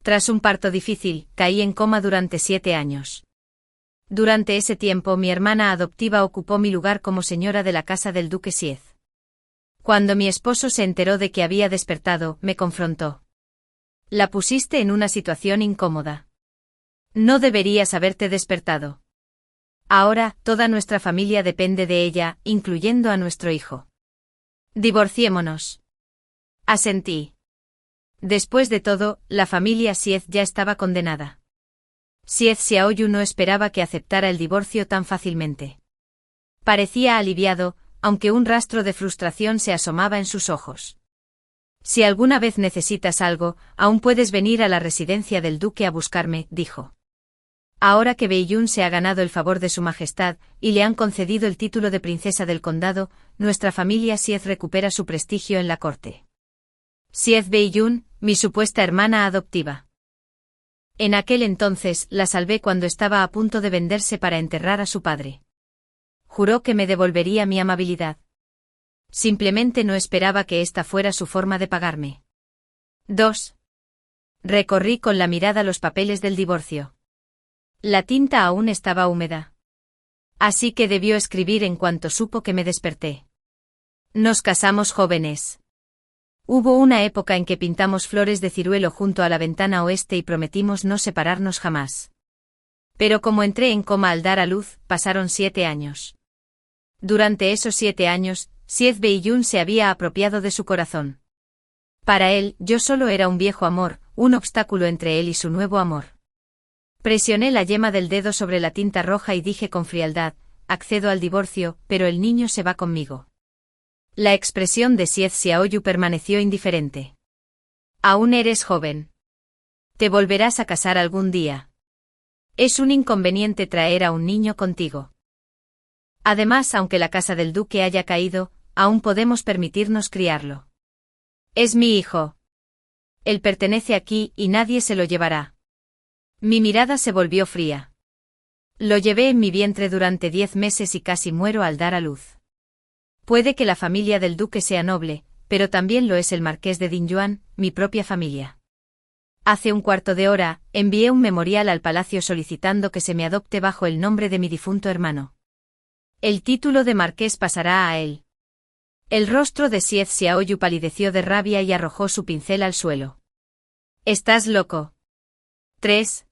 Tras un parto difícil, caí en coma durante 7 años. Durante ese tiempo mi hermana adoptiva ocupó mi lugar como señora de la casa del duque Siez. Cuando mi esposo se enteró de que había despertado, me confrontó. La pusiste en una situación incómoda. No deberías haberte despertado. Ahora, toda nuestra familia depende de ella, incluyendo a nuestro hijo. Divorciémonos. Asentí. Después de todo, la familia Siez ya estaba condenada. Siez Xiaoyu no esperaba que aceptara el divorcio tan fácilmente. Parecía aliviado, aunque un rastro de frustración se asomaba en sus ojos. Si alguna vez necesitas algo, aún puedes venir a la residencia del duque a buscarme, dijo. Ahora que Beiyun se ha ganado el favor de su majestad, y le han concedido el título de princesa del condado, nuestra familia Siez recupera su prestigio en la corte. Siez Beiyun, mi supuesta hermana adoptiva. En aquel entonces, la salvé cuando estaba a punto de venderse para enterrar a su padre. Juró que me devolvería mi amabilidad. Simplemente no esperaba que esta fuera su forma de pagarme. 2. Recorrí con la mirada los papeles del divorcio. La tinta aún estaba húmeda. Así que debió escribir en cuanto supo que me desperté. Nos casamos jóvenes. Hubo una época en que pintamos flores de ciruelo junto a la ventana oeste y prometimos no separarnos jamás. Pero como entré en coma al dar a luz, pasaron 7 años. Durante esos 7 años, Siez Beiyun se había apropiado de su corazón. Para él, yo solo era un viejo amor, un obstáculo entre él y su nuevo amor. Presioné la yema del dedo sobre la tinta roja y dije con frialdad, accedo al divorcio, pero el niño se va conmigo. La expresión de Siez Xiaoyu permaneció indiferente. Aún eres joven. Te volverás a casar algún día. Es un inconveniente traer a un niño contigo. Además, aunque la casa del duque haya caído, aún podemos permitirnos criarlo. Es mi hijo. Él pertenece aquí y nadie se lo llevará. Mi mirada se volvió fría. Lo llevé en mi vientre durante 10 meses y casi muero al dar a luz. Puede que la familia del duque sea noble, pero también lo es el marqués de Dinyuan, mi propia familia. Hace un cuarto de hora, envié un memorial al palacio solicitando que se me adopte bajo el nombre de mi difunto hermano. El título de marqués pasará a él. El rostro de Siez Xiaoyu palideció de rabia y arrojó su pincel al suelo. ¿Estás loco? 3.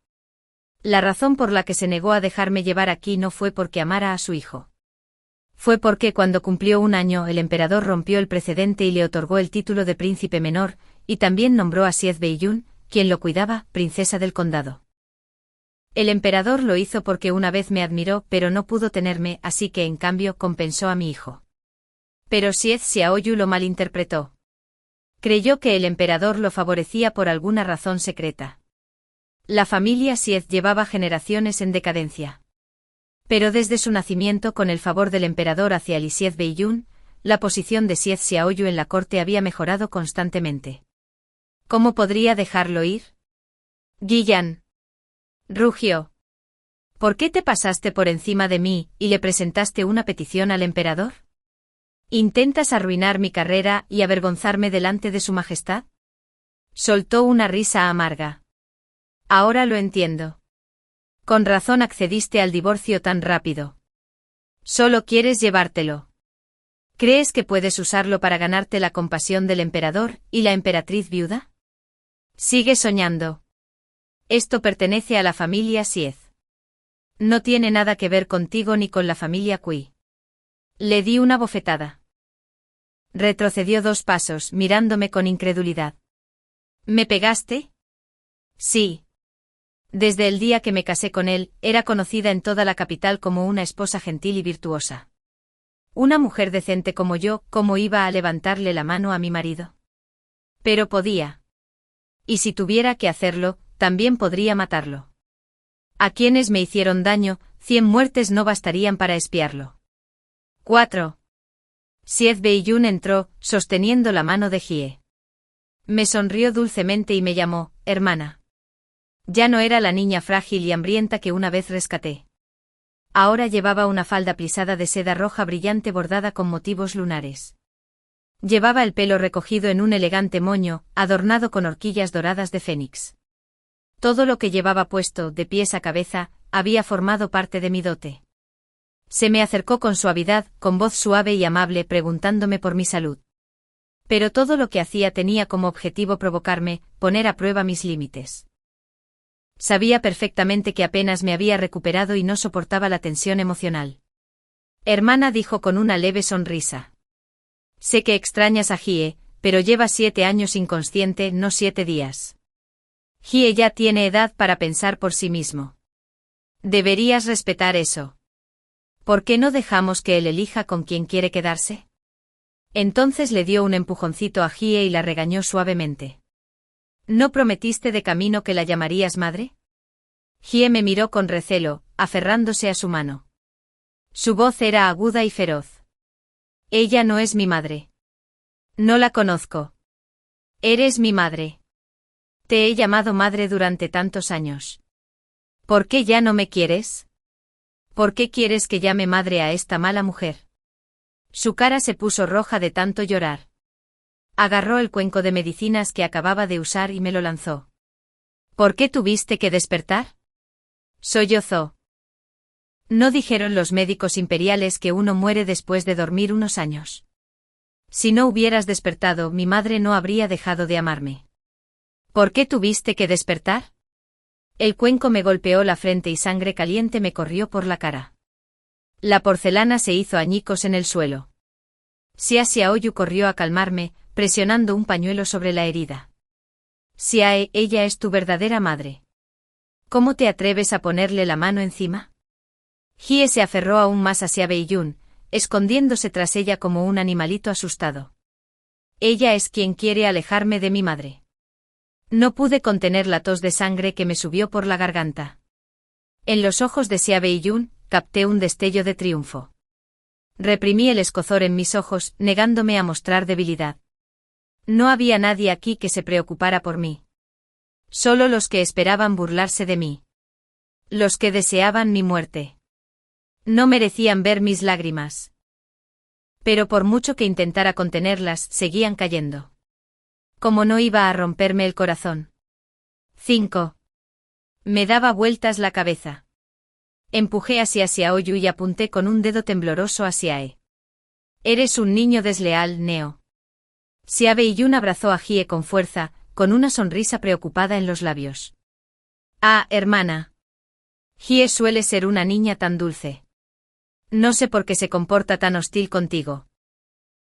La razón por la que se negó a dejarme llevar aquí no fue porque amara a su hijo. Fue porque cuando cumplió 1 año el emperador rompió el precedente y le otorgó el título de príncipe menor, y también nombró a Siez Beiyun, quien lo cuidaba, princesa del condado. El emperador lo hizo porque una vez me admiró pero no pudo tenerme, así que en cambio compensó a mi hijo. Pero Siez Xiaoyu lo malinterpretó. Creyó que el emperador lo favorecía por alguna razón secreta. La familia Siez llevaba generaciones en decadencia. Pero desde su nacimiento con el favor del emperador hacia Li Siez Beiyun, la posición de Siez Xiaoyu en la corte había mejorado constantemente. ¿Cómo podría dejarlo ir? Guiyan. Rugió. ¿Por qué te pasaste por encima de mí y le presentaste una petición al emperador? ¿Intentas arruinar mi carrera y avergonzarme delante de su majestad? Soltó una risa amarga. Ahora lo entiendo. Con razón accediste al divorcio tan rápido. Solo quieres llevártelo. ¿Crees que puedes usarlo para ganarte la compasión del emperador y la emperatriz viuda? Sigue soñando. Esto pertenece a la familia Siez. No tiene nada que ver contigo ni con la familia Kui. Le di una bofetada. Retrocedió 2 pasos, mirándome con incredulidad. ¿Me pegaste? Sí. Desde el día que me casé con él, era conocida en toda la capital como una esposa gentil y virtuosa. Una mujer decente como yo, ¿cómo iba a levantarle la mano a mi marido? Pero podía. Y si tuviera que hacerlo, también podría matarlo. A quienes me hicieron daño, 100 muertes no bastarían para expiarlo. 4. Siez Beiyun entró, sosteniendo la mano de Jie. Me sonrió dulcemente y me llamó, hermana. Ya no era la niña frágil y hambrienta que una vez rescaté. Ahora llevaba una falda plisada de seda roja brillante bordada con motivos lunares. Llevaba el pelo recogido en un elegante moño, adornado con horquillas doradas de fénix. Todo lo que llevaba puesto, de pies a cabeza, había formado parte de mi dote. Se me acercó con suavidad, con voz suave y amable, preguntándome por mi salud. Pero todo lo que hacía tenía como objetivo provocarme, poner a prueba mis límites. Sabía perfectamente que apenas me había recuperado y no soportaba la tensión emocional. Hermana, dijo con una leve sonrisa. Sé que extrañas a Hie, pero lleva 7 años inconsciente, no 7 días. Hie ya tiene edad para pensar por sí mismo. Deberías respetar eso. ¿Por qué no dejamos que él elija con quién quiere quedarse? Entonces le dio un empujoncito a Hie y la regañó suavemente. ¿No prometiste de camino que la llamarías madre? Hie me miró con recelo, aferrándose a su mano. Su voz era aguda y feroz. Ella no es mi madre. No la conozco. Eres mi madre. Te he llamado madre durante tantos años. ¿Por qué ya no me quieres? ¿Por qué quieres que llame madre a esta mala mujer? Su cara se puso roja de tanto llorar. Agarró el cuenco de medicinas que acababa de usar y me lo lanzó. ¿Por qué tuviste que despertar? Sollozó. ¿No dijeron los médicos imperiales que uno muere después de dormir unos años? Si no hubieras despertado, mi madre no habría dejado de amarme. ¿Por qué tuviste que despertar? El cuenco me golpeó la frente y sangre caliente me corrió por la cara. La porcelana se hizo añicos en el suelo. Xia Xiaoyu corrió a calmarme, presionando un pañuelo sobre la herida. Xiae, ella es tu verdadera madre. ¿Cómo te atreves a ponerle la mano encima? Hie se aferró aún más a Xia Beiyun, escondiéndose tras ella como un animalito asustado. Ella es quien quiere alejarme de mi madre. No pude contener la tos de sangre que me subió por la garganta. En los ojos de Xia Beiyun, capté un destello de triunfo. Reprimí el escozor en mis ojos, negándome a mostrar debilidad. No había nadie aquí que se preocupara por mí. Solo los que esperaban burlarse de mí. Los que deseaban mi muerte. No merecían ver mis lágrimas. Pero por mucho que intentara contenerlas, seguían cayendo. Como no iba a romperme el corazón. 5. Me daba vueltas la cabeza. Empujé hacia Xiaoyu y apunté con un dedo tembloroso a Xiae. Eres un niño desleal, Neo. Xia Beiyun abrazó a Hie con fuerza, con una sonrisa preocupada en los labios. Ah, hermana. Hie suele ser una niña tan dulce. No sé por qué se comporta tan hostil contigo.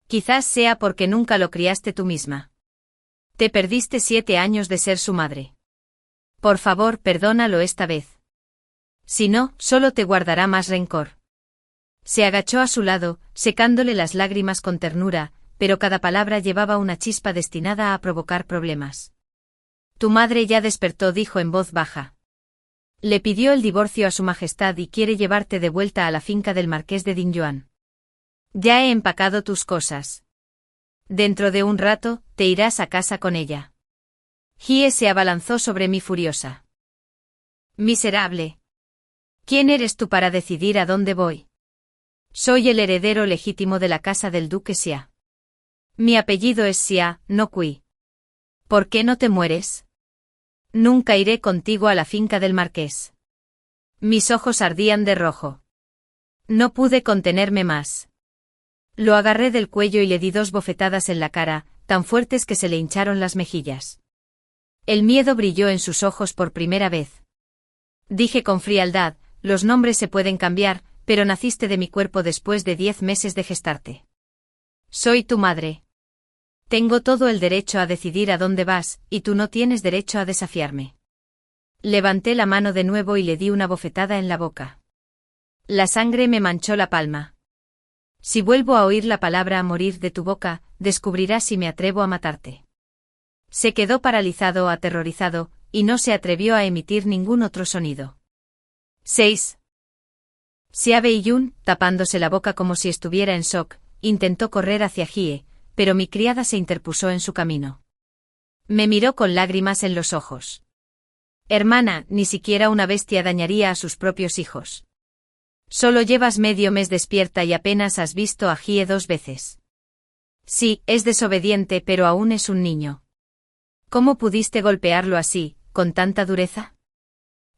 Quizás sea porque nunca lo criaste tú misma. Te perdiste 7 años de ser su madre. Por favor, perdónalo esta vez. Si no, solo te guardará más rencor. Se agachó a su lado, secándole las lágrimas con ternura, pero cada palabra llevaba una chispa destinada a provocar problemas. Tu madre ya despertó, dijo en voz baja. Le pidió el divorcio a su majestad y quiere llevarte de vuelta a la finca del marqués de Dingyuan. Ya he empacado tus cosas. Dentro de un rato, te irás a casa con ella. Hie se abalanzó sobre mí furiosa. Miserable. ¿Quién eres tú para decidir a dónde voy? Soy el heredero legítimo de la casa del duque Xia. Mi apellido es Xia, no Kui. ¿Por qué no te mueres? Nunca iré contigo a la finca del marqués. Mis ojos ardían de rojo. No pude contenerme más. Lo agarré del cuello y le di 2 bofetadas en la cara, tan fuertes que se le hincharon las mejillas. El miedo brilló en sus ojos por primera vez. Dije con frialdad, los nombres se pueden cambiar, pero naciste de mi cuerpo después de 10 meses de gestarte. Soy tu madre. Tengo todo el derecho a decidir a dónde vas, y tú no tienes derecho a desafiarme. Levanté la mano de nuevo y le di una bofetada en la boca. La sangre me manchó la palma. Si vuelvo a oír la palabra a morir de tu boca, descubrirás si me atrevo a matarte. Se quedó paralizado o aterrorizado, y no se atrevió a emitir ningún otro sonido. 6. Xia Beiyun, tapándose la boca como si estuviera en shock, intentó correr hacia Hie, pero mi criada se interpuso en su camino. Me miró con lágrimas en los ojos. Hermana, ni siquiera una bestia dañaría a sus propios hijos. Solo llevas medio mes despierta y apenas has visto a Hie 2 veces. Sí, es desobediente pero aún es un niño. ¿Cómo pudiste golpearlo así, con tanta dureza?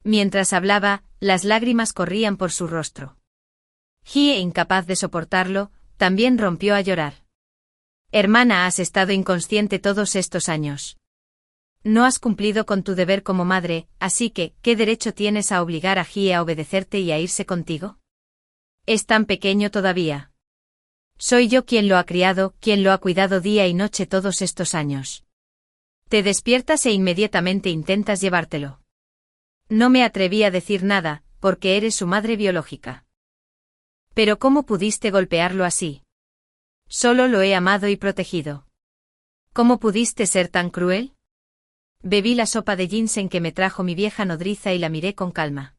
Mientras hablaba, las lágrimas corrían por su rostro. Hye, incapaz de soportarlo, también rompió a llorar. Hermana, has estado inconsciente todos estos años. No has cumplido con tu deber como madre, así que, ¿qué derecho tienes a obligar a Hye a obedecerte y a irse contigo? Es tan pequeño todavía. Soy yo quien lo ha criado, quien lo ha cuidado día y noche todos estos años. Te despiertas e inmediatamente intentas llevártelo. No me atreví a decir nada, porque eres su madre biológica. Pero ¿cómo pudiste golpearlo así? Solo lo he amado y protegido. ¿Cómo pudiste ser tan cruel? Bebí la sopa de ginseng que me trajo mi vieja nodriza y la miré con calma.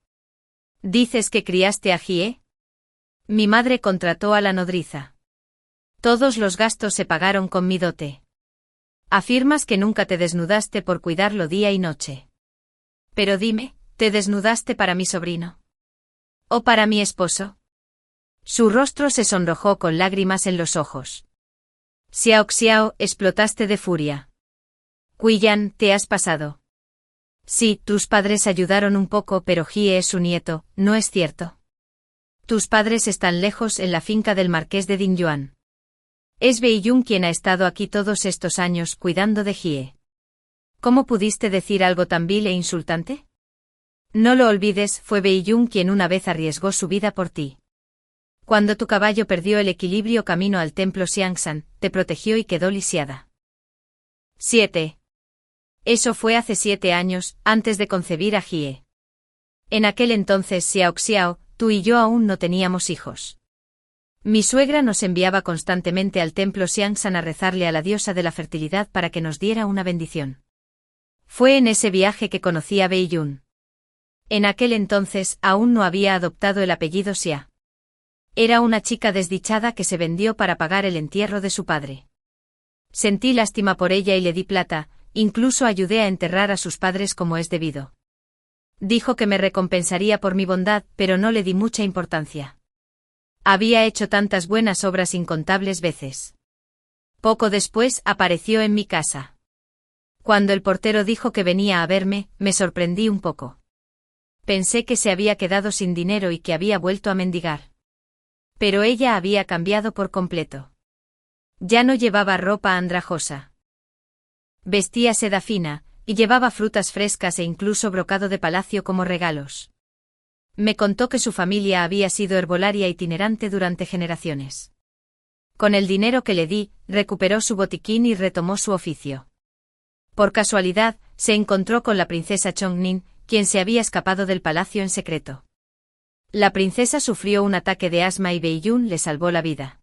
¿Dices que criaste a Hye? Mi madre contrató a la nodriza. Todos los gastos se pagaron con mi dote. Afirmas que nunca te desnudaste por cuidarlo día y noche. Pero dime, ¿te desnudaste para mi sobrino? ¿O para mi esposo? Su rostro se sonrojó con lágrimas en los ojos. Xiao Xiao, explotaste de furia. Qiyan, te has pasado. Sí, tus padres ayudaron un poco, pero Hye es su nieto, ¿no es cierto? Tus padres están lejos en la finca del marqués de Dingyuan. Es Beiyun quien ha estado aquí todos estos años cuidando de Hye. ¿Cómo pudiste decir algo tan vil e insultante? No lo olvides, fue Beiyun quien una vez arriesgó su vida por ti. Cuando tu caballo perdió el equilibrio camino al templo Xiangshan, te protegió y quedó lisiada. 7. Eso fue hace 7 años, antes de concebir a Hye. En aquel entonces Xiao Xiao, tú y yo aún no teníamos hijos. Mi suegra nos enviaba constantemente al templo Xiangshan a rezarle a la diosa de la fertilidad para que nos diera una bendición. Fue en ese viaje que conocí a Beiyun. En aquel entonces aún no había adoptado el apellido Xia. Era una chica desdichada que se vendió para pagar el entierro de su padre. Sentí lástima por ella y le di plata, incluso ayudé a enterrar a sus padres como es debido. Dijo que me recompensaría por mi bondad, pero no le di mucha importancia. Había hecho tantas buenas obras incontables veces. Poco después apareció en mi casa. Cuando el portero dijo que venía a verme, me sorprendí un poco. Pensé que se había quedado sin dinero y que había vuelto a mendigar. Pero ella había cambiado por completo. Ya no llevaba ropa andrajosa. Vestía seda fina, y llevaba frutas frescas e incluso brocado de palacio como regalos. Me contó que su familia había sido herbolaria itinerante durante generaciones. Con el dinero que le di, recuperó su botiquín y retomó su oficio. Por casualidad, se encontró con la princesa Chongnin, quien se había escapado del palacio en secreto. La princesa sufrió un ataque de asma y Beiyun le salvó la vida.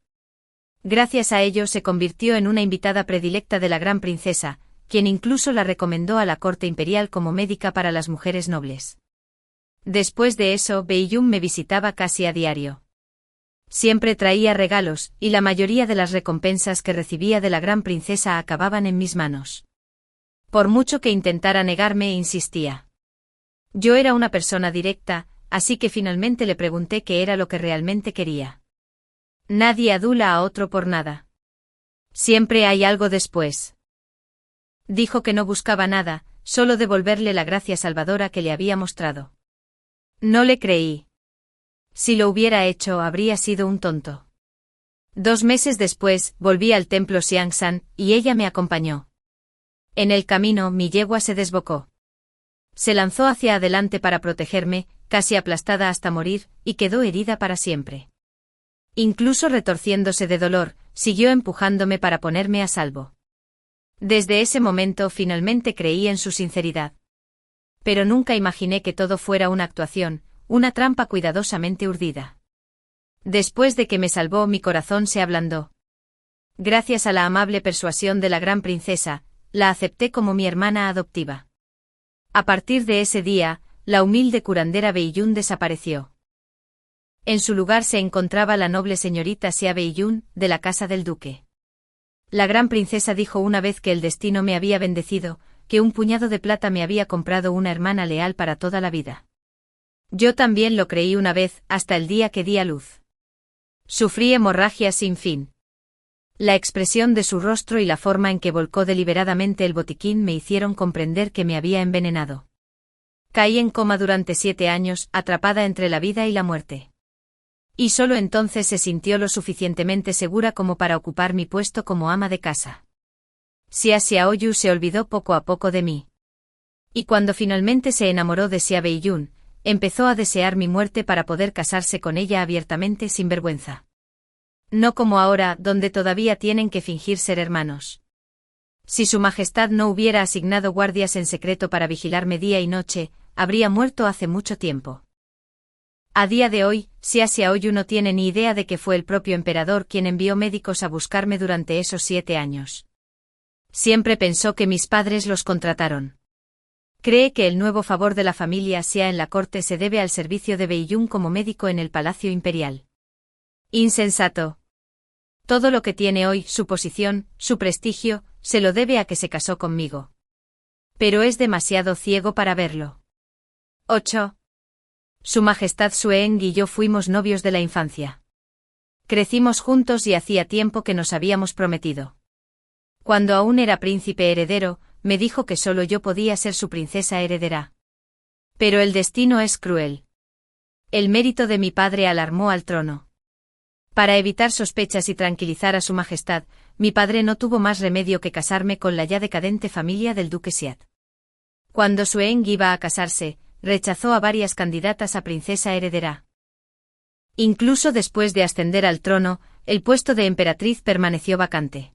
Gracias a ello se convirtió en una invitada predilecta de la gran princesa, quien incluso la recomendó a la corte imperial como médica para las mujeres nobles. Después de eso, Beiyun me visitaba casi a diario. Siempre traía regalos, y la mayoría de las recompensas que recibía de la gran princesa acababan en mis manos. Por mucho que intentara negarme, insistía. Yo era una persona directa, así que finalmente le pregunté qué era lo que realmente quería. Nadie adula a otro por nada. Siempre hay algo después. Dijo que no buscaba nada, solo devolverle la gracia salvadora que le había mostrado. No le creí. Si lo hubiera hecho, habría sido un tonto. 2 meses después, volví al templo Xiangshan, y ella me acompañó. En el camino, mi yegua se desbocó. Se lanzó hacia adelante para protegerme, casi aplastada hasta morir, y quedó herida para siempre. Incluso retorciéndose de dolor, siguió empujándome para ponerme a salvo. Desde ese momento finalmente creí en su sinceridad. Pero nunca imaginé que todo fuera una actuación, una trampa cuidadosamente urdida. Después de que me salvó, mi corazón se ablandó. Gracias a la amable persuasión de la gran princesa, la acepté como mi hermana adoptiva. A partir de ese día, la humilde curandera Beiyun desapareció. En su lugar se encontraba la noble señorita Xia Beiyun, de la casa del duque. La gran princesa dijo una vez que el destino me había bendecido, que un puñado de plata me había comprado una hermana leal para toda la vida. Yo también lo creí una vez, hasta el día que di a luz. Sufrí hemorragias sin fin. La expresión de su rostro y la forma en que volcó deliberadamente el botiquín me hicieron comprender que me había envenenado. Caí en coma durante 7 años, atrapada entre la vida y la muerte. Y solo entonces se sintió lo suficientemente segura como para ocupar mi puesto como ama de casa. Xia Xiaoyu se olvidó poco a poco de mí. Y cuando finalmente se enamoró de Xia Beiyun, empezó a desear mi muerte para poder casarse con ella abiertamente sin vergüenza. No como ahora, donde todavía tienen que fingir ser hermanos. Si Su Majestad no hubiera asignado guardias en secreto para vigilarme día y noche, habría muerto hace mucho tiempo. A día de hoy, Xia Xiaoyu no tiene ni idea de que fue el propio emperador quien envió médicos a buscarme durante esos 7 años. Siempre pensó que mis padres los contrataron. Cree que el nuevo favor de la familia Xia en la corte se debe al servicio de Beiyun como médico en el Palacio Imperial. Insensato. Todo lo que tiene hoy, su posición, su prestigio, se lo debe a que se casó conmigo. Pero es demasiado ciego para verlo. 8. Su Majestad Xueng y yo fuimos novios de la infancia. Crecimos juntos y hacía tiempo que nos habíamos prometido. Cuando aún era príncipe heredero, me dijo que solo yo podía ser su princesa heredera. Pero el destino es cruel. El mérito de mi padre alarmó al trono. Para evitar sospechas y tranquilizar a Su Majestad, mi padre no tuvo más remedio que casarme con la ya decadente familia del duque Xiat. Cuando Xueng iba a casarse, rechazó a varias candidatas a princesa heredera. Incluso después de ascender al trono, el puesto de emperatriz permaneció vacante.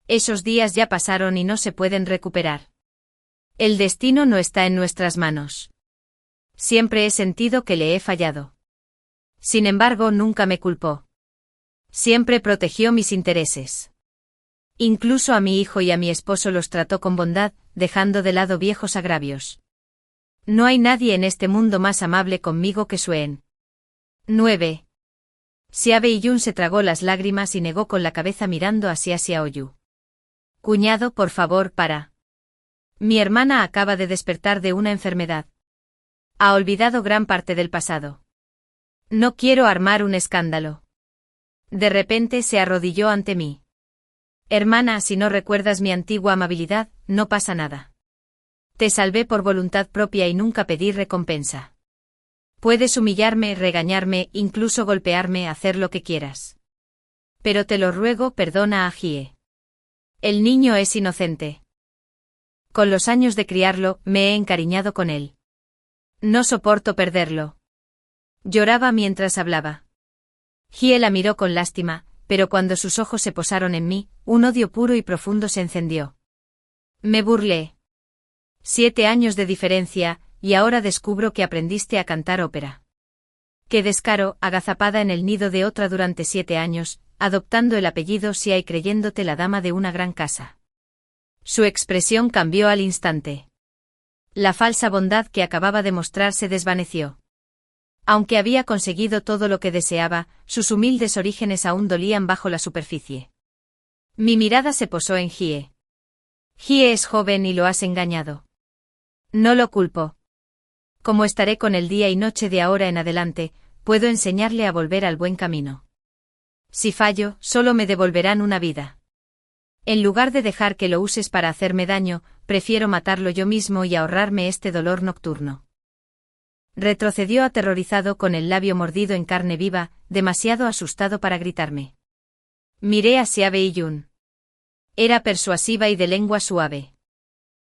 Esos días ya pasaron y no se pueden recuperar. El destino no está en nuestras manos. Siempre he sentido que le he fallado. Sin embargo, nunca me culpó. Siempre protegió mis intereses. Incluso a mi hijo y a mi esposo los trató con bondad, dejando de lado viejos agravios. No hay nadie en este mundo más amable conmigo que Xueng. 9. Xia Beiyun se tragó las lágrimas y negó con la cabeza mirando a Xia Xiaoyu. Cuñado, por favor, para. Mi hermana acaba de despertar de una enfermedad. Ha olvidado gran parte del pasado. No quiero armar un escándalo. De repente se arrodilló ante mí. Hermana, si no recuerdas mi antigua amabilidad, no pasa nada. Te salvé por voluntad propia y nunca pedí recompensa. Puedes humillarme, regañarme, incluso golpearme, hacer lo que quieras. Pero te lo ruego, perdona a Jie. El niño es inocente. Con los años de criarlo, me he encariñado con él. No soporto perderlo. Lloraba mientras hablaba. Jie la miró con lástima, pero cuando sus ojos se posaron en mí, un odio puro y profundo se encendió. Me burlé. 7 años de diferencia, y ahora descubro que aprendiste a cantar ópera. Qué descaro, agazapada en el nido de otra durante 7 años, adoptando el apellido Xia y creyéndote la dama de una gran casa. Su expresión cambió al instante. La falsa bondad que acababa de mostrar se desvaneció. Aunque había conseguido todo lo que deseaba, sus humildes orígenes aún dolían bajo la superficie. Mi mirada se posó en Jie. Jie es joven y lo has engañado. No lo culpo. Como estaré con él día y noche de ahora en adelante, puedo enseñarle a volver al buen camino. Si fallo, solo me devolverán una vida. En lugar de dejar que lo uses para hacerme daño, prefiero matarlo yo mismo y ahorrarme este dolor nocturno. Retrocedió aterrorizado con el labio mordido en carne viva, demasiado asustado para gritarme. Miré a Xia Beiyun. Era persuasiva y de lengua suave.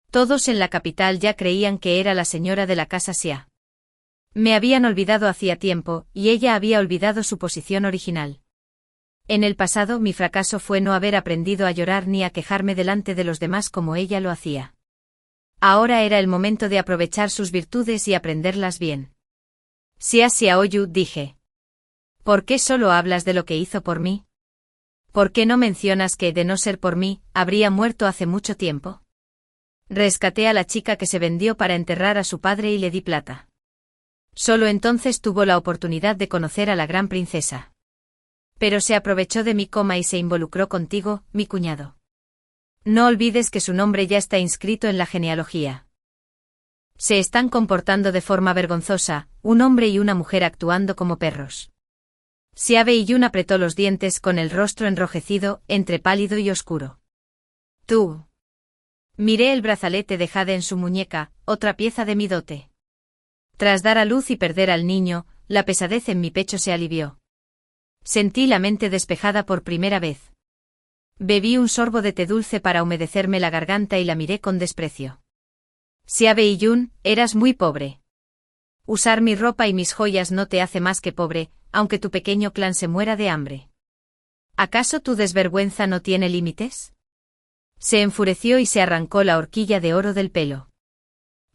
Todos en la capital ya creían que era la señora de la casa Xia. Me habían olvidado hacía tiempo, y ella había olvidado su posición original. En el pasado mi fracaso fue no haber aprendido a llorar ni a quejarme delante de los demás como ella lo hacía. Ahora era el momento de aprovechar sus virtudes y aprenderlas bien. Xia Xiaoyu, dije. ¿Por qué solo hablas de lo que hizo por mí? ¿Por qué no mencionas que, de no ser por mí, habría muerto hace mucho tiempo? Rescaté a la chica que se vendió para enterrar a su padre y le di plata. Solo entonces tuvo la oportunidad de conocer a la gran princesa. Pero se aprovechó de mi coma y se involucró contigo, mi cuñado. No olvides que su nombre ya está inscrito en la genealogía. Se están comportando de forma vergonzosa, un hombre y una mujer actuando como perros. Xia Beiyun apretó los dientes con el rostro enrojecido, entre pálido y oscuro. Tú. Miré el brazalete de jade en su muñeca, otra pieza de mi dote. Tras dar a luz y perder al niño, la pesadez en mi pecho se alivió. Sentí la mente despejada por primera vez. Bebí un sorbo de té dulce para humedecerme la garganta y la miré con desprecio. Xia Beiyun, eras muy pobre. Usar mi ropa y mis joyas no te hace más que pobre, aunque tu pequeño clan se muera de hambre. ¿Acaso tu desvergüenza no tiene límites? Se enfureció y se arrancó la horquilla de oro del pelo.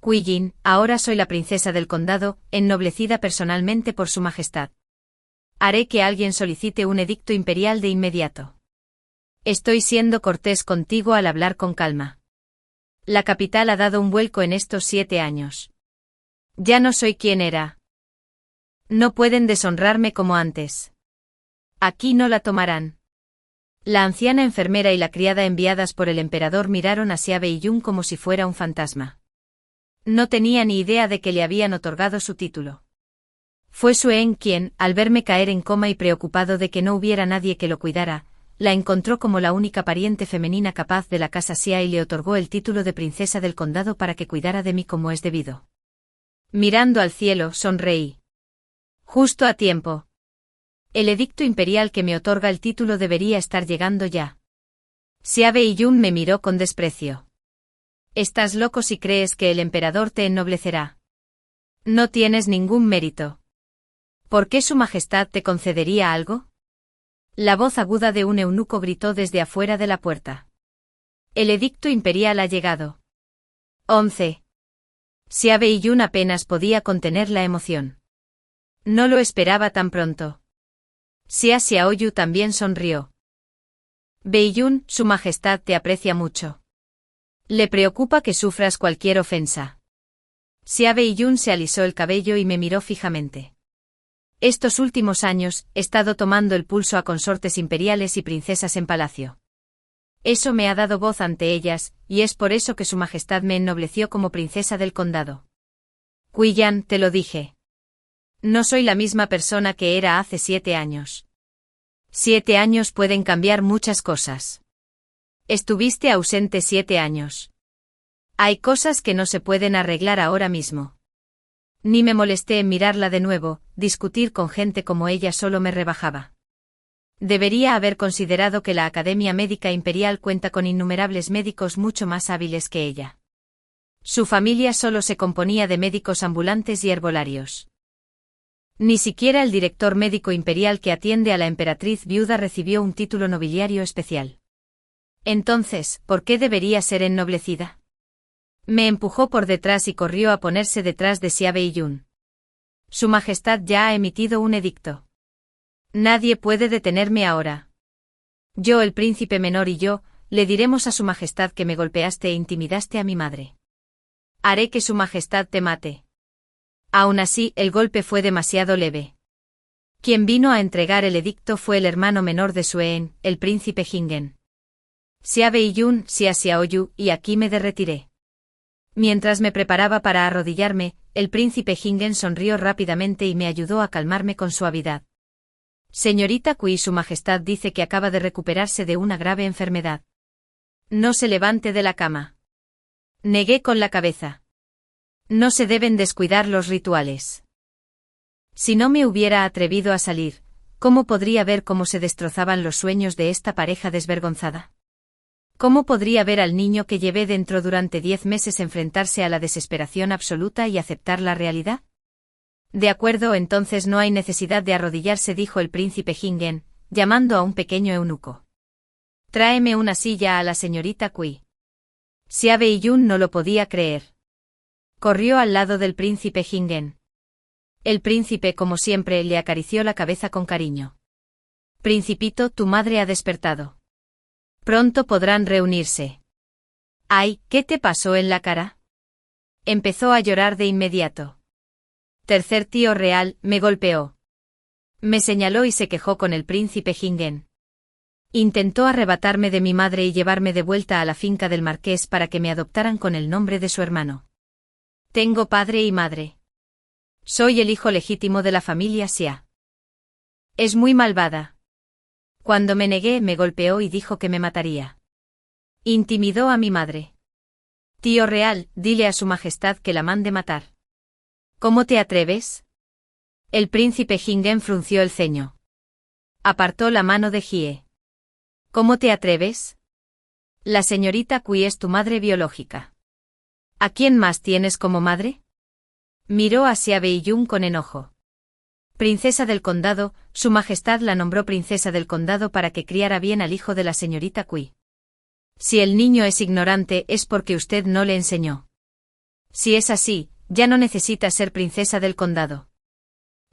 Kui Jin, ahora soy la princesa del condado, ennoblecida personalmente por su majestad. Haré que alguien solicite un edicto imperial de inmediato. Estoy siendo cortés contigo al hablar con calma. La capital ha dado un vuelco en estos 7 años. Ya no soy quien era. No pueden deshonrarme como antes. Aquí no la tomarán. La anciana enfermera y la criada enviadas por el emperador miraron a Xia Beiyun como si fuera un fantasma. No tenía ni idea de que le habían otorgado su título. Fue Suen quien, al verme caer en coma y preocupado de que no hubiera nadie que lo cuidara, la encontró como la única pariente femenina capaz de la casa Xia y le otorgó el título de princesa del condado para que cuidara de mí como es debido. Mirando al cielo, sonreí. Justo a tiempo. El edicto imperial que me otorga el título debería estar llegando ya. Xia Beiyun me miró con desprecio. Estás loco si crees que el emperador te ennoblecerá. No tienes ningún mérito. ¿Por qué su majestad te concedería algo? La voz aguda de un eunuco gritó desde afuera de la puerta. El edicto imperial ha llegado. 11. Xia Beiyun apenas podía contener la emoción. No lo esperaba tan pronto. Xia Xiaoyu también sonrió. Beiyun, su majestad te aprecia mucho. Le preocupa que sufras cualquier ofensa. Xia Beiyun se alisó el cabello y me miró fijamente. Estos últimos años, he estado tomando el pulso a consortes imperiales y princesas en palacio. Eso me ha dado voz ante ellas, y es por eso que su majestad me ennobleció como princesa del condado. Kui Yan, te lo dije. No soy la misma persona que era hace 7 años. 7 años pueden cambiar muchas cosas. Estuviste ausente 7 años. Hay cosas que no se pueden arreglar ahora mismo. Ni me molesté en mirarla de nuevo, discutir con gente como ella solo me rebajaba. Debería haber considerado que la Academia Médica Imperial cuenta con innumerables médicos mucho más hábiles que ella. Su familia solo se componía de médicos ambulantes y herbolarios. Ni siquiera el director médico imperial que atiende a la emperatriz viuda recibió un título nobiliario especial. Entonces, ¿por qué debería ser ennoblecida? Me empujó por detrás y corrió a ponerse detrás de Xia Beiyun. Su majestad ya ha emitido un edicto. Nadie puede detenerme ahora. Yo, el príncipe menor y yo, le diremos a su majestad que me golpeaste e intimidaste a mi madre. Haré que su majestad te mate. Aún así, el golpe fue demasiado leve. Quien vino a entregar el edicto fue el hermano menor de Suen, el príncipe Jingen. Xia Beiyun, Xia Xiaoyu, y aquí me retiré. Mientras me preparaba para arrodillarme, el príncipe Jingen sonrió rápidamente y me ayudó a calmarme con suavidad. Señorita Kui, su majestad dice que acaba de recuperarse de una grave enfermedad. No se levante de la cama. Negué con la cabeza. No se deben descuidar los rituales. Si no me hubiera atrevido a salir, ¿cómo podría ver cómo se destrozaban los sueños de esta pareja desvergonzada? ¿Cómo podría ver al niño que llevé dentro durante 10 meses enfrentarse a la desesperación absoluta y aceptar la realidad? De acuerdo, entonces no hay necesidad de arrodillarse, dijo el príncipe Jingen, llamando a un pequeño eunuco. Tráeme una silla a la señorita Kui. Xia Beiyun no lo podía creer. Corrió al lado del príncipe Jingen. El príncipe, como siempre, le acarició la cabeza con cariño. Principito, tu madre ha despertado. Pronto podrán reunirse. Ay, ¿qué te pasó en la cara? Empezó a llorar de inmediato. Tercer tío real, me golpeó. Me señaló y se quejó con el príncipe Jingen. Intentó arrebatarme de mi madre y llevarme de vuelta a la finca del marqués para que me adoptaran con el nombre de su hermano. Tengo padre y madre. Soy el hijo legítimo de la familia Xia. Es muy malvada. Cuando me negué, me golpeó y dijo que me mataría. Intimidó a mi madre. Tío real, dile a su majestad que la mande matar. ¿Cómo te atreves? El príncipe Jingen frunció el ceño. Apartó la mano de Hye. ¿Cómo te atreves? La señorita Kui es tu madre biológica. ¿A quién más tienes como madre? Miró hacia Beiyun con enojo. Princesa del condado, su majestad la nombró princesa del condado para que criara bien al hijo de la señorita Kui. Si el niño es ignorante es porque usted no le enseñó. Si es así, ya no necesita ser princesa del condado.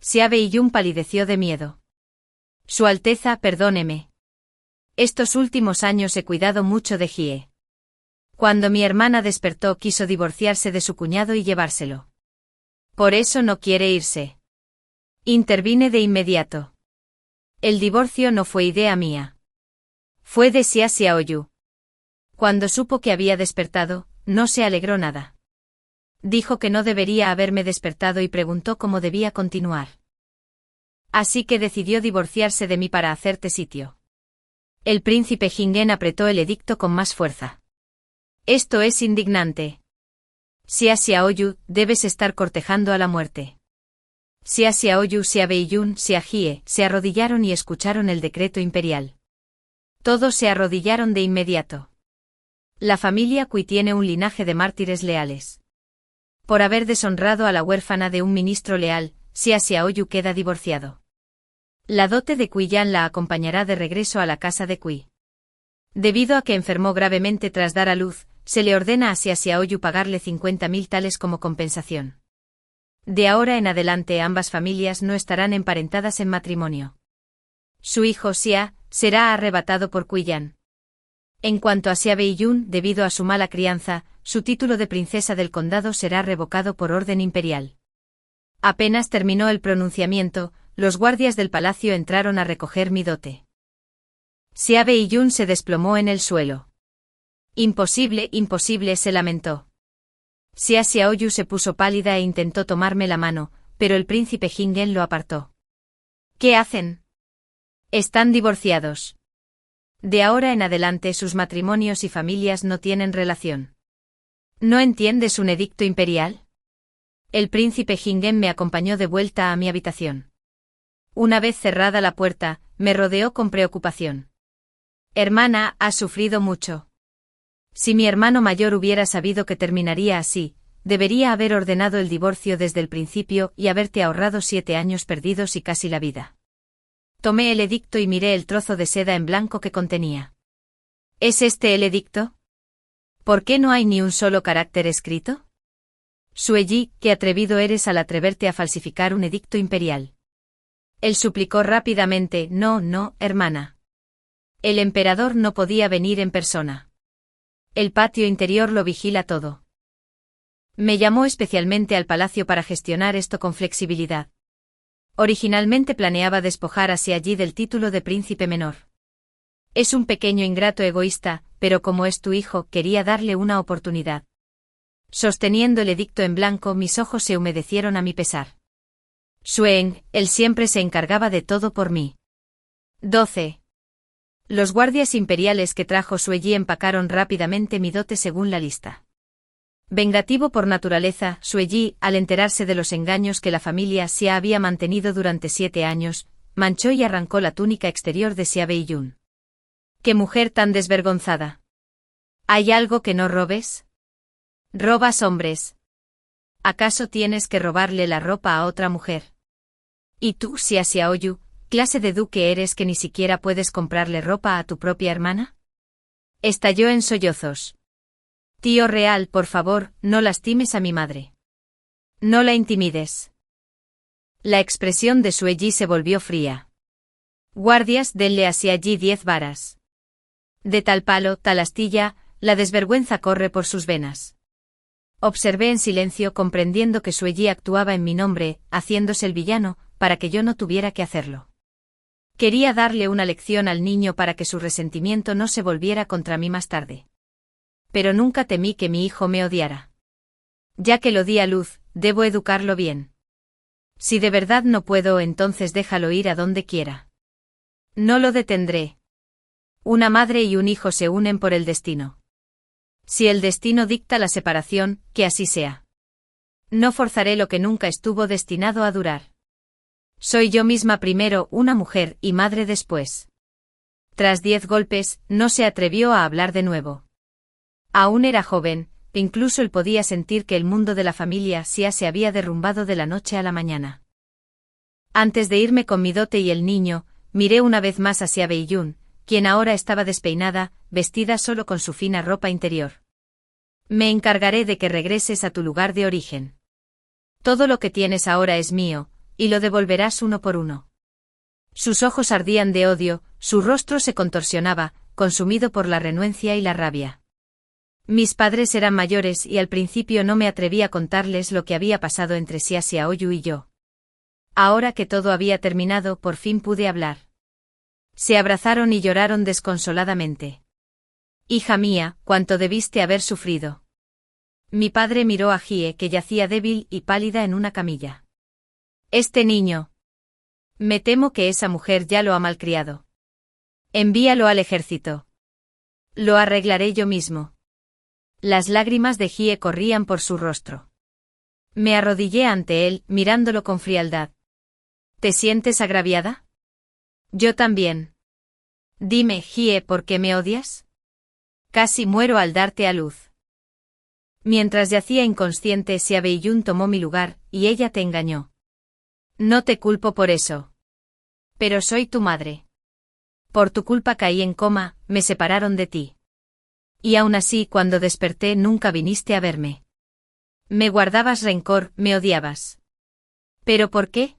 Xia Beiyun palideció de miedo. Su Alteza, perdóneme. Estos últimos años he cuidado mucho de Hye. Cuando mi hermana despertó quiso divorciarse de su cuñado y llevárselo. Por eso no quiere irse. Intervine de inmediato. El divorcio no fue idea mía. Fue de Xia Xiaoyu. Cuando supo que había despertado, no se alegró nada. Dijo que no debería haberme despertado y preguntó cómo debía continuar. Así que decidió divorciarse de mí para hacerte sitio. El príncipe Jingen apretó el edicto con más fuerza. Esto es indignante. Xia Xiaoyu, debes estar cortejando a la muerte. Xia Xiaoyu, Xia Beiyun, Xia Hye, se arrodillaron y escucharon el decreto imperial. Todos se arrodillaron de inmediato. La familia Kui tiene un linaje de mártires leales. Por haber deshonrado a la huérfana de un ministro leal, Xia Xiaoyu queda divorciado. La dote de Kui Yan la acompañará de regreso a la casa de Kui. Debido a que enfermó gravemente tras dar a luz, se le ordena a Xia Xiaoyu pagarle 50.000 tales como compensación. De ahora en adelante ambas familias no estarán emparentadas en matrimonio. Su hijo Xia será arrebatado por Kui Yan. En cuanto a Xia Beiyun, debido a su mala crianza, su título de princesa del condado será revocado por orden imperial. Apenas terminó el pronunciamiento, los guardias del palacio entraron a recoger mi dote. Xia Beiyun se desplomó en el suelo. Imposible, imposible, se lamentó. Xia Xiaoyu se puso pálida e intentó tomarme la mano, pero el príncipe Jingen lo apartó. ¿Qué hacen? Están divorciados. De ahora en adelante sus matrimonios y familias no tienen relación. ¿No entiendes un edicto imperial? El príncipe Jingen me acompañó de vuelta a mi habitación. Una vez cerrada la puerta, me rodeó con preocupación. Hermana, has sufrido mucho. Si mi hermano mayor hubiera sabido que terminaría así, debería haber ordenado el divorcio desde el principio y haberte ahorrado 7 años perdidos y casi la vida. Tomé el edicto y miré el trozo de seda en blanco que contenía. ¿Es este el edicto? ¿Por qué no hay ni un solo carácter escrito? Sueyi, qué atrevido eres al atreverte a falsificar un edicto imperial. Él suplicó rápidamente, no, hermana. El emperador no podía venir en persona. El patio interior lo vigila todo. Me llamó especialmente al palacio para gestionar esto con flexibilidad. Originalmente planeaba despojar a Xiaoyi del título de príncipe menor. Es un pequeño ingrato egoísta, pero como es tu hijo, quería darle una oportunidad. Sosteniendo el edicto en blanco, mis ojos se humedecieron a mi pesar. Xueng, él siempre se encargaba de todo por mí. 12. Los guardias imperiales que trajo Sueyi empacaron rápidamente mi dote según la lista. Vengativo por naturaleza, Sueyi, al enterarse de los engaños que la familia Xia había mantenido durante 7 años, manchó y arrancó la túnica exterior de Xia Beiyun. ¡Qué mujer tan desvergonzada! ¿Hay algo que no robes? Robas hombres. ¿Acaso tienes que robarle la ropa a otra mujer? ¿Y tú, Xia Xiaoyu, clase de duque eres que ni siquiera puedes comprarle ropa a tu propia hermana? Estalló en sollozos. Tío real, por favor, no lastimes a mi madre. No la intimides. La expresión de Sueyi se volvió fría. Guardias, denle a Xiaoyi 10 varas. De tal palo, tal astilla, la desvergüenza corre por sus venas. Observé en silencio comprendiendo que Sueyi actuaba en mi nombre, haciéndose el villano, para que yo no tuviera que hacerlo. Quería darle una lección al niño para que su resentimiento no se volviera contra mí más tarde. Pero nunca temí que mi hijo me odiara. Ya que lo di a luz, debo educarlo bien. Si de verdad no puedo, entonces déjalo ir a donde quiera. No lo detendré. Una madre y un hijo se unen por el destino. Si el destino dicta la separación, que así sea. No forzaré lo que nunca estuvo destinado a durar. Soy yo misma primero una mujer y madre después. Tras 10 golpes, no se atrevió a hablar de nuevo. Aún era joven, incluso él podía sentir que el mundo de la familia Xia se había derrumbado de la noche a la mañana. Antes de irme con mi dote y el niño, miré una vez más hacia Beiyun, quien ahora estaba despeinada, vestida solo con su fina ropa interior. Me encargaré de que regreses a tu lugar de origen. Todo lo que tienes ahora es mío, y lo devolverás uno por uno. Sus ojos ardían de odio, su rostro se contorsionaba, consumido por la renuencia y la rabia. Mis padres eran mayores y al principio no me atreví a contarles lo que había pasado entre Xia Xiaoyu y yo. Ahora que todo había terminado, por fin pude hablar. Se abrazaron y lloraron desconsoladamente. Hija mía, cuánto debiste haber sufrido. Mi padre miró a Jie, que yacía débil y pálida en una camilla. Este niño. Me temo que esa mujer ya lo ha malcriado. Envíalo al ejército. Lo arreglaré yo mismo. Las lágrimas de Jie corrían por su rostro. Me arrodillé ante él, mirándolo con frialdad. ¿Te sientes agraviada? Yo también. Dime, Jie, ¿por qué me odias? Casi muero al darte a luz. Mientras yacía inconsciente, Xia Beiyun tomó mi lugar, y ella te engañó. No te culpo por eso. Pero soy tu madre. Por tu culpa caí en coma, me separaron de ti. Y aún así, cuando desperté, nunca viniste a verme. Me guardabas rencor, me odiabas. ¿Pero por qué?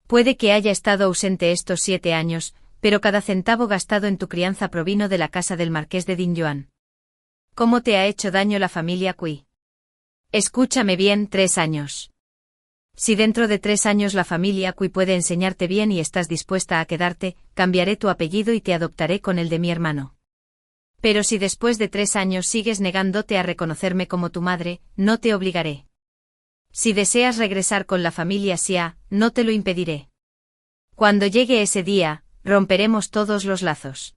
Puede que haya estado ausente estos 7 años, pero cada centavo gastado en tu crianza provino de la casa del marqués de Dinyuan. ¿Cómo te ha hecho daño la familia Cui? Escúchame bien, 3 años. Si dentro de 3 años la familia Cui puede enseñarte bien y estás dispuesta a quedarte, cambiaré tu apellido y te adoptaré con el de mi hermano. Pero si después de 3 años sigues negándote a reconocerme como tu madre, no te obligaré. Si deseas regresar con la familia Xia, no te lo impediré. Cuando llegue ese día, romperemos todos los lazos.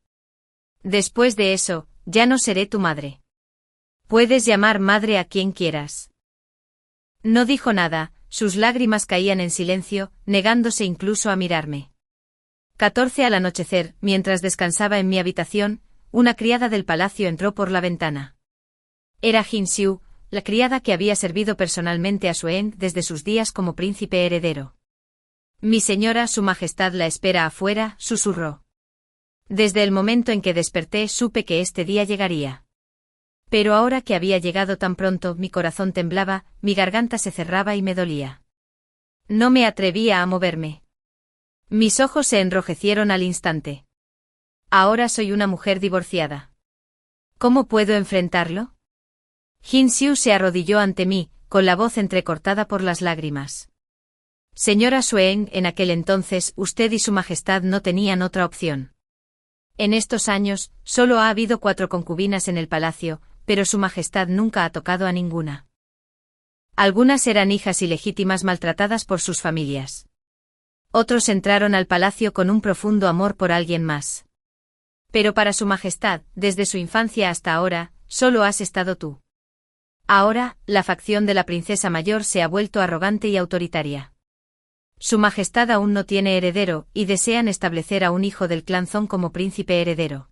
Después de eso, ya no seré tu madre. Puedes llamar madre a quien quieras. No dijo nada, sus lágrimas caían en silencio, negándose incluso a mirarme. 14 al anochecer, mientras descansaba en mi habitación, una criada del palacio entró por la ventana. Era Jin Xiu, la criada que había servido personalmente a Xueng desde sus días como príncipe heredero. Mi señora, su majestad la espera afuera, susurró. Desde el momento en que desperté supe que este día llegaría. Pero ahora que había llegado tan pronto, mi corazón temblaba, mi garganta se cerraba y me dolía. No me atrevía a moverme. Mis ojos se enrojecieron al instante. Ahora soy una mujer divorciada. ¿Cómo puedo enfrentarlo? Jin Xiu se arrodilló ante mí, con la voz entrecortada por las lágrimas. Señora Xueng, en aquel entonces usted y su majestad no tenían otra opción. En estos años, solo ha habido 4 concubinas en el palacio, pero su majestad nunca ha tocado a ninguna. Algunas eran hijas ilegítimas maltratadas por sus familias. Otros entraron al palacio con un profundo amor por alguien más. Pero para su majestad, desde su infancia hasta ahora, solo has estado tú. Ahora, la facción de la princesa mayor se ha vuelto arrogante y autoritaria. Su majestad aún no tiene heredero, y desean establecer a un hijo del clan Zong como príncipe heredero.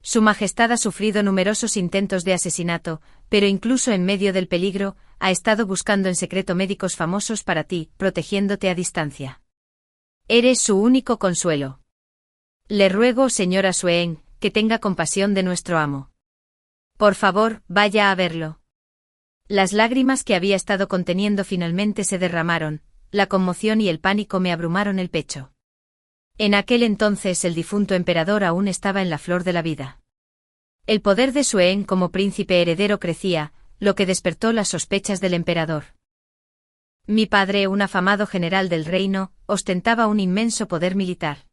Su majestad ha sufrido numerosos intentos de asesinato, pero incluso en medio del peligro, ha estado buscando en secreto médicos famosos para ti, protegiéndote a distancia. Eres su único consuelo. Le ruego, señora Xueng, que tenga compasión de nuestro amo. Por favor, vaya a verlo. Las lágrimas que había estado conteniendo finalmente se derramaron, la conmoción y el pánico me abrumaron el pecho. En aquel entonces el difunto emperador aún estaba en la flor de la vida. El poder de Xueng como príncipe heredero crecía, lo que despertó las sospechas del emperador. Mi padre, un afamado general del reino, ostentaba un inmenso poder militar.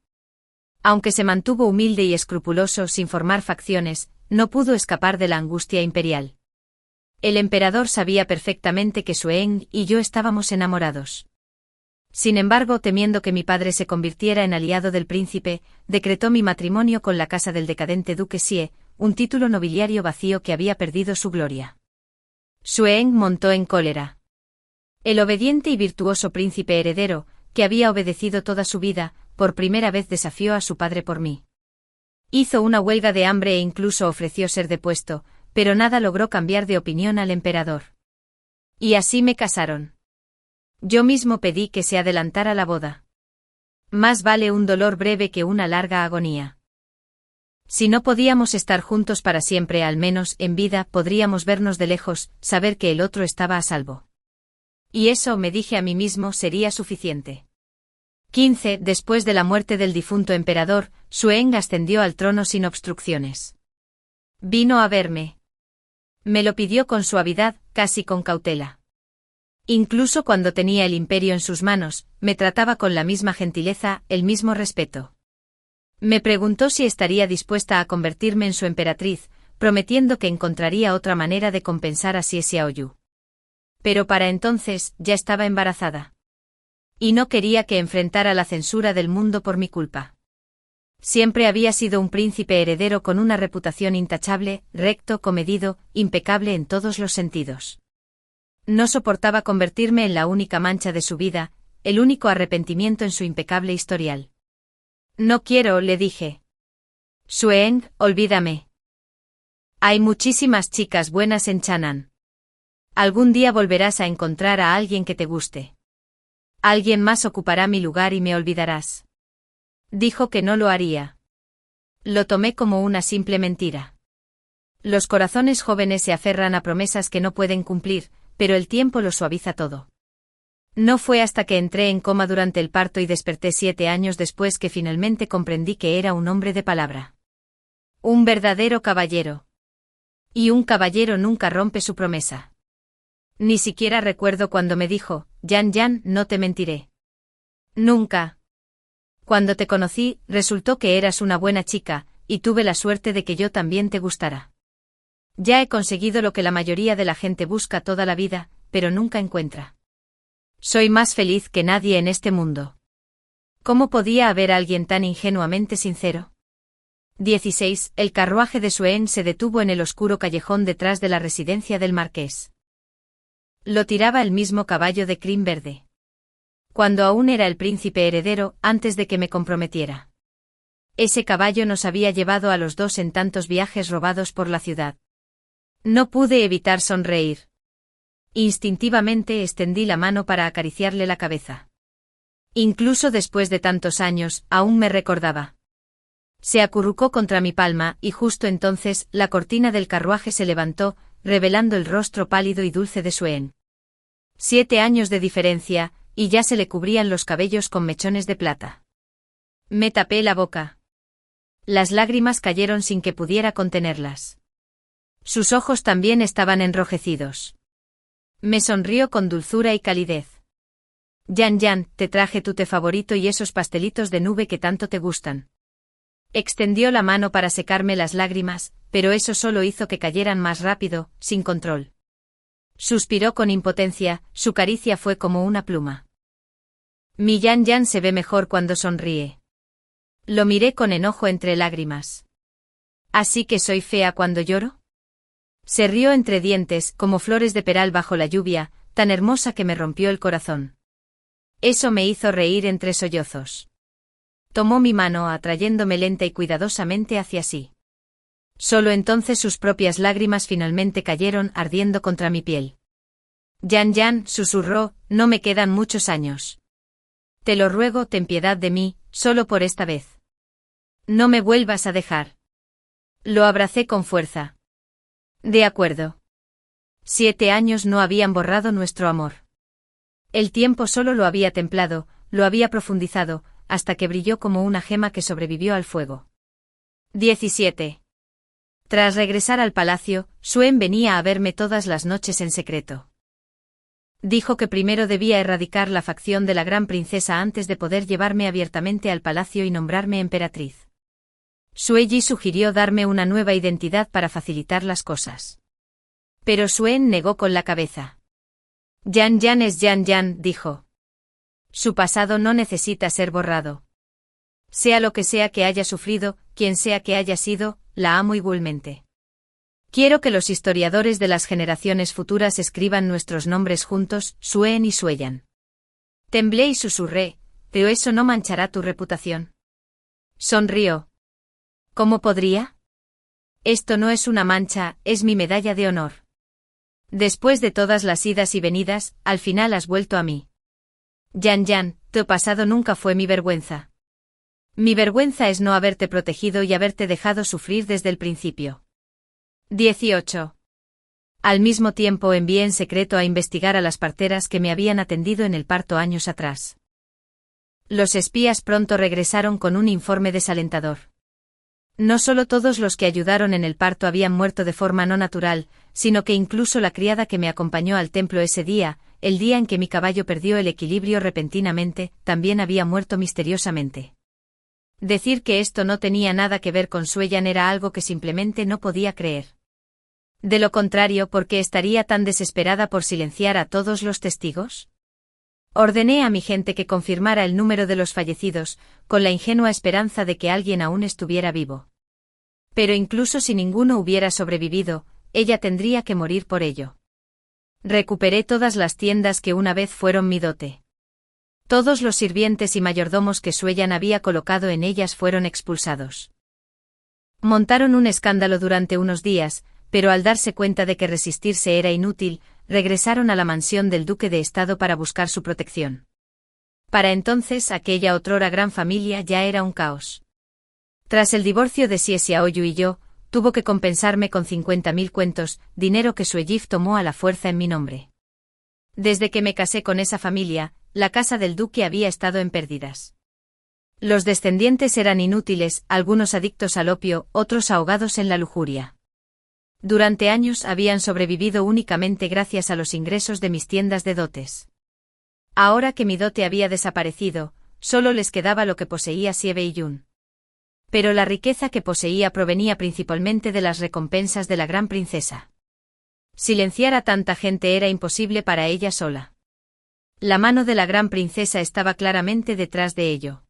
Aunque se mantuvo humilde y escrupuloso sin formar facciones, no pudo escapar de la angustia imperial. El emperador sabía perfectamente que Xueng y yo estábamos enamorados. Sin embargo, temiendo que mi padre se convirtiera en aliado del príncipe, decretó mi matrimonio con la casa del decadente duque Xie, un título nobiliario vacío que había perdido su gloria. Xueng montó en cólera. El obediente y virtuoso príncipe heredero, que había obedecido toda su vida, por primera vez desafió a su padre por mí. Hizo una huelga de hambre e incluso ofreció ser depuesto, pero nada logró cambiar de opinión al emperador. Y así me casaron. Yo mismo pedí que se adelantara la boda. Más vale un dolor breve que una larga agonía. Si no podíamos estar juntos para siempre, al menos en vida podríamos vernos de lejos, saber que el otro estaba a salvo. Y eso, me dije a mí mismo, sería suficiente. 15. Después de la muerte del difunto emperador, Xueng ascendió al trono sin obstrucciones. Vino a verme. Me lo pidió con suavidad, casi con cautela. Incluso cuando tenía el imperio en sus manos, me trataba con la misma gentileza, el mismo respeto. Me preguntó si estaría dispuesta a convertirme en su emperatriz, prometiendo que encontraría otra manera de compensar a Xie Xiaoyu. Pero para entonces, ya estaba embarazada. Y no quería que enfrentara la censura del mundo por mi culpa. Siempre había sido un príncipe heredero con una reputación intachable, recto, comedido, impecable en todos los sentidos. No soportaba convertirme en la única mancha de su vida, el único arrepentimiento en su impecable historial. No quiero, le dije. Xueng, olvídame. Hay muchísimas chicas buenas en Chang'an. Algún día volverás a encontrar a alguien que te guste. Alguien más ocupará mi lugar y me olvidarás. Dijo que no lo haría. Lo tomé como una simple mentira. Los corazones jóvenes se aferran a promesas que no pueden cumplir, pero el tiempo lo suaviza todo. No fue hasta que entré en coma durante el parto y desperté 7 años después que finalmente comprendí que era un hombre de palabra. Un verdadero caballero. Y un caballero nunca rompe su promesa. Ni siquiera recuerdo cuando me dijo, Yan Yan, no te mentiré. Nunca. Cuando te conocí, resultó que eras una buena chica, y tuve la suerte de que yo también te gustara. Ya he conseguido lo que la mayoría de la gente busca toda la vida, pero nunca encuentra. Soy más feliz que nadie en este mundo. ¿Cómo podía haber alguien tan ingenuamente sincero? 16. El carruaje de Xueng se detuvo en el oscuro callejón detrás de la residencia del marqués. Lo tiraba el mismo caballo de crin verde. Cuando aún era el príncipe heredero, antes de que me comprometiera. Ese caballo nos había llevado a los dos en tantos viajes robados por la ciudad. No pude evitar sonreír. Instintivamente extendí la mano para acariciarle la cabeza. Incluso después de tantos años, aún me recordaba. Se acurrucó contra mi palma y justo entonces la cortina del carruaje se levantó, revelando el rostro pálido y dulce de Xueng. 7 años de diferencia, y ya se le cubrían los cabellos con mechones de plata. Me tapé la boca. Las lágrimas cayeron sin que pudiera contenerlas. Sus ojos también estaban enrojecidos. Me sonrió con dulzura y calidez. Yan Yan, te traje tu té favorito y esos pastelitos de nube que tanto te gustan. Extendió la mano para secarme las lágrimas, pero eso solo hizo que cayeran más rápido, sin control. Suspiró con impotencia, su caricia fue como una pluma. Mi Yan Yan se ve mejor cuando sonríe. Lo miré con enojo entre lágrimas. ¿Así que soy fea cuando lloro? Se rió entre dientes, como flores de peral bajo la lluvia, tan hermosa que me rompió el corazón. Eso me hizo reír entre sollozos. Tomó mi mano atrayéndome lenta y cuidadosamente hacia sí. Solo entonces sus propias lágrimas finalmente cayeron ardiendo contra mi piel. Yan Yan, susurró, no me quedan muchos años. Te lo ruego, ten piedad de mí, solo por esta vez. No me vuelvas a dejar. Lo abracé con fuerza. De acuerdo. 7 años no habían borrado nuestro amor. El tiempo solo lo había templado, lo había profundizado, hasta que brilló como una gema que sobrevivió al fuego. 17. Tras regresar al palacio, Xueng venía a verme todas las noches en secreto. Dijo que primero debía erradicar la facción de la gran princesa antes de poder llevarme abiertamente al palacio y nombrarme emperatriz. Xueyi sugirió darme una nueva identidad para facilitar las cosas. Pero Xueng negó con la cabeza. Yan Yan es Yan Yan, dijo. Su pasado no necesita ser borrado. Sea lo que sea que haya sufrido, quien sea que haya sido, la amo igualmente. Quiero que los historiadores de las generaciones futuras escriban nuestros nombres juntos, Suen y Sueyan. Temblé y susurré, pero eso no manchará tu reputación. Sonrió. ¿Cómo podría? Esto no es una mancha, es mi medalla de honor. Después de todas las idas y venidas, al final has vuelto a mí. Yan, tu pasado nunca fue mi vergüenza. Mi vergüenza es no haberte protegido y haberte dejado sufrir desde el principio. 18. Al mismo tiempo envié en secreto a investigar a las parteras que me habían atendido en el parto años atrás. Los espías pronto regresaron con un informe desalentador. No solo todos los que ayudaron en el parto habían muerto de forma no natural, sino que incluso la criada que me acompañó al templo ese día, el día en que mi caballo perdió el equilibrio repentinamente, también había muerto misteriosamente. Decir que esto no tenía nada que ver con Sueyan era algo que simplemente no podía creer. De lo contrario, ¿por qué estaría tan desesperada por silenciar a todos los testigos? Ordené a mi gente que confirmara el número de los fallecidos, con la ingenua esperanza de que alguien aún estuviera vivo. Pero incluso si ninguno hubiera sobrevivido, ella tendría que morir por ello. Recuperé todas las tiendas que una vez fueron mi dote. Todos los sirvientes y mayordomos que Sueyan había colocado en ellas fueron expulsados. Montaron un escándalo durante unos días, pero al darse cuenta de que resistirse era inútil, regresaron a la mansión del duque de Estado para buscar su protección. Para entonces aquella otrora gran familia ya era un caos. Tras el divorcio de Xie Xiaoyu y yo, tuvo que compensarme con 50.000 cuentos, dinero que Sueyif tomó a la fuerza en mi nombre. Desde que me casé con esa familia, la casa del duque había estado en pérdidas. Los descendientes eran inútiles, algunos adictos al opio, otros ahogados en la lujuria. Durante años habían sobrevivido únicamente gracias a los ingresos de mis tiendas de dotes. Ahora que mi dote había desaparecido, solo les quedaba lo que poseía Xie Beiyun. Pero la riqueza que poseía provenía principalmente de las recompensas de la gran princesa. Silenciar a tanta gente era imposible para ella sola. La mano de la gran princesa estaba claramente detrás de ello.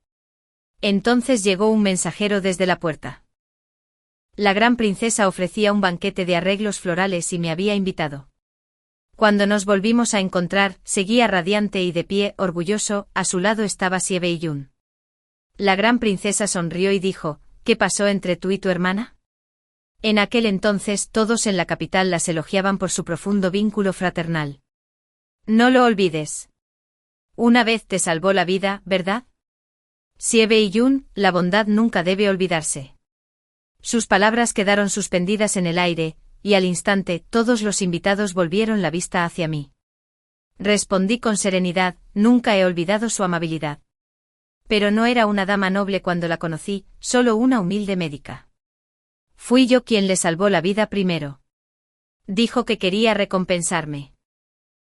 Entonces llegó un mensajero desde la puerta. La gran princesa ofrecía un banquete de arreglos florales y me había invitado. Cuando nos volvimos a encontrar, seguía radiante y de pie, orgulloso, a su lado estaba Xie Beiyun. La gran princesa sonrió y dijo, ¿qué pasó entre tú y tu hermana? En aquel entonces todos en la capital las elogiaban por su profundo vínculo fraternal. No lo olvides. Una vez te salvó la vida, ¿verdad? Xie Beiyun, la bondad nunca debe olvidarse. Sus palabras quedaron suspendidas en el aire, y al instante todos los invitados volvieron la vista hacia mí. Respondí con serenidad, nunca he olvidado su amabilidad. Pero no era una dama noble cuando la conocí, solo una humilde médica. Fui yo quien le salvó la vida primero. Dijo que quería recompensarme.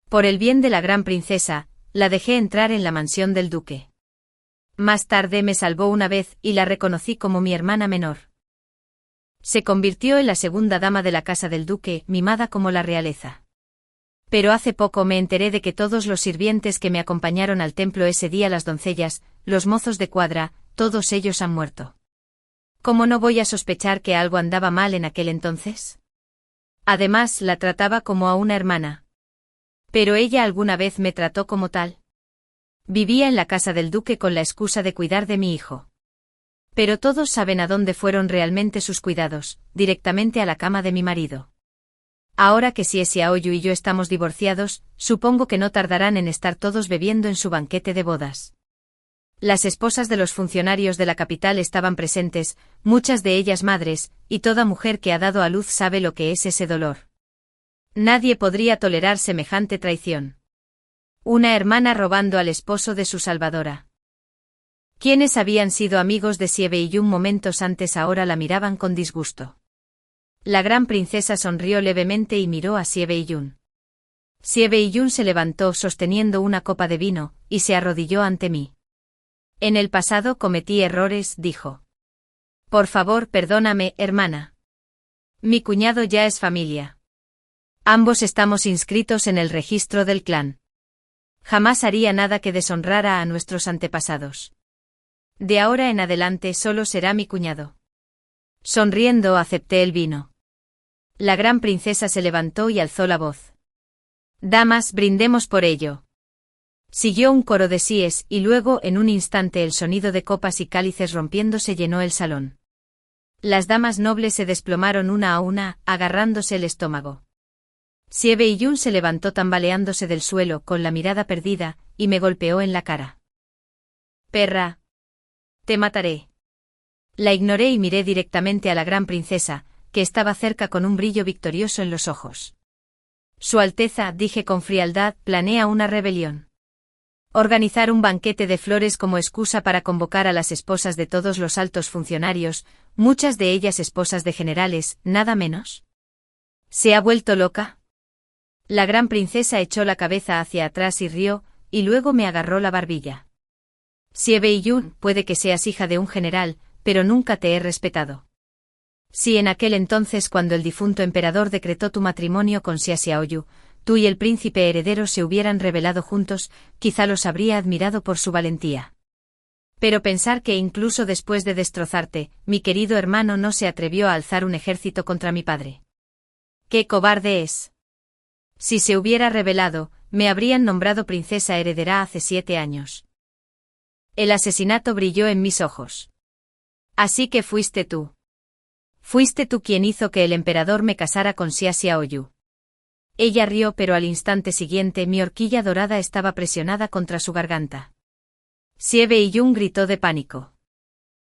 Por el bien de la gran princesa, la dejé entrar en la mansión del duque. Más tarde me salvó una vez y la reconocí como mi hermana menor. Se convirtió en la segunda dama de la casa del duque, mimada como la realeza. Pero hace poco me enteré de que todos los sirvientes que me acompañaron al templo ese día, las doncellas, los mozos de cuadra, todos ellos han muerto. ¿Cómo no voy a sospechar que algo andaba mal en aquel entonces? Además, la trataba como a una hermana. Pero ella alguna vez me trató como tal. Vivía en la casa del duque con la excusa de cuidar de mi hijo. Pero todos saben a dónde fueron realmente sus cuidados, directamente a la cama de mi marido. Ahora que Xie Xiaoyu y yo estamos divorciados, supongo que no tardarán en estar todos bebiendo en su banquete de bodas. Las esposas de los funcionarios de la capital estaban presentes, muchas de ellas madres, y toda mujer que ha dado a luz sabe lo que es ese dolor. Nadie podría tolerar semejante traición. Una hermana robando al esposo de su salvadora. Quienes habían sido amigos de Xie Beiyun momentos antes ahora la miraban con disgusto. La gran princesa sonrió levemente y miró a Xie Beiyun. Xie Beiyun se levantó sosteniendo una copa de vino, y se arrodilló ante mí. En el pasado cometí errores, dijo. Por favor, perdóname, hermana. Mi cuñado ya es familia. Ambos estamos inscritos en el registro del clan. Jamás haría nada que deshonrara a nuestros antepasados. De ahora en adelante solo será mi cuñado. Sonriendo acepté el vino. La gran princesa se levantó y alzó la voz. Damas, brindemos por ello. Siguió un coro de síes y luego en un instante el sonido de copas y cálices rompiéndose llenó el salón. Las damas nobles se desplomaron una a una, agarrándose el estómago. Xie Beiyun se levantó tambaleándose del suelo con la mirada perdida, y me golpeó en la cara. Perra. Te mataré. La ignoré y miré directamente a la gran princesa, que estaba cerca con un brillo victorioso en los ojos. Su Alteza, dije con frialdad, planea una rebelión. Organizar un banquete de flores como excusa para convocar a las esposas de todos los altos funcionarios, muchas de ellas esposas de generales, nada menos. ¿Se ha vuelto loca? La gran princesa echó la cabeza hacia atrás y rió, y luego me agarró la barbilla. Xie Beiyun, puede que seas hija de un general, pero nunca te he respetado. Si en aquel entonces cuando el difunto emperador decretó tu matrimonio con Xia Xiaoyu, tú y el príncipe heredero se hubieran rebelado juntos, quizá los habría admirado por su valentía. Pero pensar que incluso después de destrozarte, mi querido hermano no se atrevió a alzar un ejército contra mi padre. ¡Qué cobarde es! Si se hubiera rebelado, me habrían nombrado princesa heredera hace 7 años. El asesinato brilló en mis ojos. Así que fuiste tú. Fuiste tú quien hizo que el emperador me casara con Xia Xiaoyu. Ella rió, pero al instante siguiente mi horquilla dorada estaba presionada contra su garganta. Xie Beiyun gritó de pánico.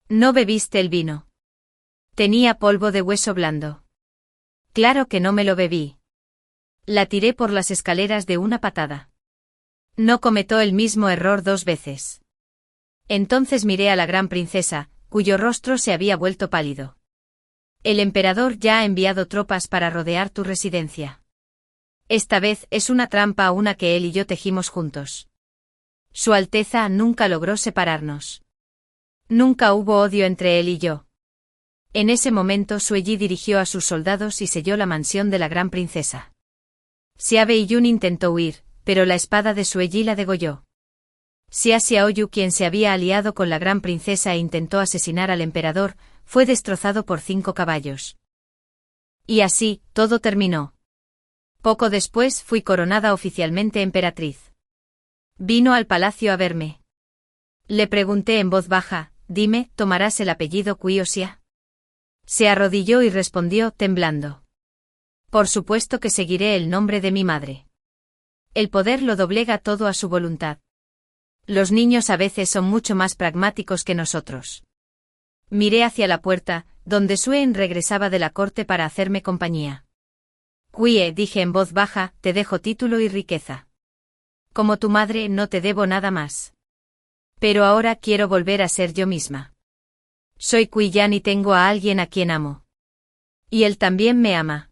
¿No bebiste el vino? Tenía polvo de hueso blando. Claro que no me lo bebí. La tiré por las escaleras de una patada. No cometó el mismo error 2 veces. Entonces miré a la gran princesa, cuyo rostro se había vuelto pálido. El emperador ya ha enviado tropas para rodear tu residencia. Esta vez es una trampa una que él y yo tejimos juntos. Su Alteza nunca logró separarnos. Nunca hubo odio entre él y yo. En ese momento Sui Yi dirigió a sus soldados y selló la mansión de la gran princesa. Xia Beiyun intentó huir, pero la espada de Sui Yi la degolló. Xia Xiaoyu, quien se había aliado con la gran princesa e intentó asesinar al emperador, fue destrozado por 5 caballos. Y así, todo terminó. Poco después fui coronada oficialmente emperatriz. Vino al palacio a verme. Le pregunté en voz baja, dime, ¿tomarás el apellido Kuio-Xia? Se arrodilló y respondió, temblando. Por supuesto que seguiré el nombre de mi madre. El poder lo doblega todo a su voluntad. Los niños a veces son mucho más pragmáticos que nosotros. Miré hacia la puerta, donde Suen regresaba de la corte para hacerme compañía. Kuie, dije en voz baja, te dejo título y riqueza. Como tu madre no te debo nada más. Pero ahora quiero volver a ser yo misma. Soy Kui Yan y tengo a alguien a quien amo. Y él también me ama.